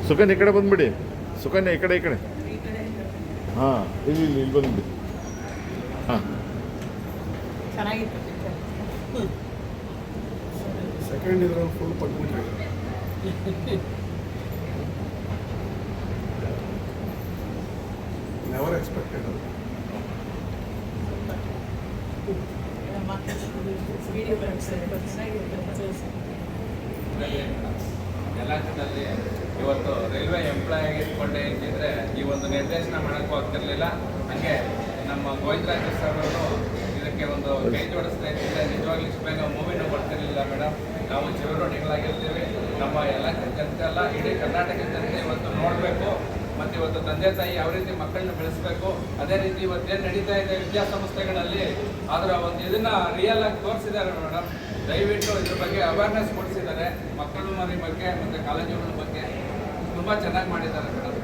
ಸುಕನ್ಯ ಈ ಕಡೆ ಬಂದ್ಬಿಡಿ. ಸುಕನ್ಯ ಈ ಕಡೆ ಹಾಂ, ಇಲ್ಲಿ ಬಂದ್ಬಿಡಿ. ಹಾಂ, ಚೆನ್ನಾಗಿತ್ತು. ಸೆಕೆಂಡ್ ಇದ್ರಲ್ಲಿ ಫುಲ್ ಪಟ್ಬಿಟ್ರಿ. ನೆವರ್ ಎಕ್ಸ್ಪೆಕ್ಟೆಡ್ ಅದು. ಯಲಹಂಕದಲ್ಲಿ ಇವತ್ತು ರೈಲ್ವೆ ಎಂಪ್ಲಾಯಿ ಇಟ್ಕೊಂಡೆ ಇದ್ದಿದ್ರೆ ಈ ಒಂದು ನಿರ್ದೇಶನ ಮಾಡೋಕ್ಕೂ ಆಗ್ತಿರ್ಲಿಲ್ಲ. ಹಾಗೆ ನಮ್ಮ ಗೋವಿಂದರಾಜ ಸರ್ ಅವರು ಇದಕ್ಕೆ ಒಂದು ಕೈ ಜೋಡಿಸ್ತಾ ಇದ್ದಿದ್ರೆ ನಿಜವಾಗ್ಲೂ ಇಷ್ಟು ಬೇಗ ಮೂವಿನೂ ಬರ್ತಿರ್ಲಿಲ್ಲ ಮೇಡಮ್. ನಾವು ಚಿರಋಣಿಗಳಾಗಿರ್ತೀವಿ. ನಮ್ಮ ಯಲಹಂಕ ಜನತೆ ಅಲ್ಲ, ಇಡೀ ಕರ್ನಾಟಕ ಜನತೆ ಇವತ್ತು ನೋಡಬೇಕು. ಮತ್ತು ಇವತ್ತು ತಂದೆ ತಾಯಿ ಯಾವ ರೀತಿ ಮಕ್ಕಳನ್ನ ಬೆಳೆಸಬೇಕು, ಅದೇ ರೀತಿ ಇವತ್ತೇನು ನಡೀತಾ ಇದೆ ವಿದ್ಯಾಸಂಸ್ಥೆಗಳಲ್ಲಿ ಅದರ ಒಂದು ಇದನ್ನು ರಿಯಲ್ ಆಗಿ ತೋರಿಸಿದ್ದಾರೆ ಮೇಡಮ್. ದಯವಿಟ್ಟು ಇದ್ರ ಬಗ್ಗೆ ಅವೇರ್ನೆಸ್ ಕೊಡಿಸಿದ್ದಾರೆ. ಮಕ್ಕಳ ಮರಿ ಬಗ್ಗೆ ಮತ್ತು ಕಾಲೇಜುಗಳ ಬಗ್ಗೆ ತುಂಬ ಚೆನ್ನಾಗಿ ಮಾಡಿದ್ದಾರೆ ಮೇಡಮ್.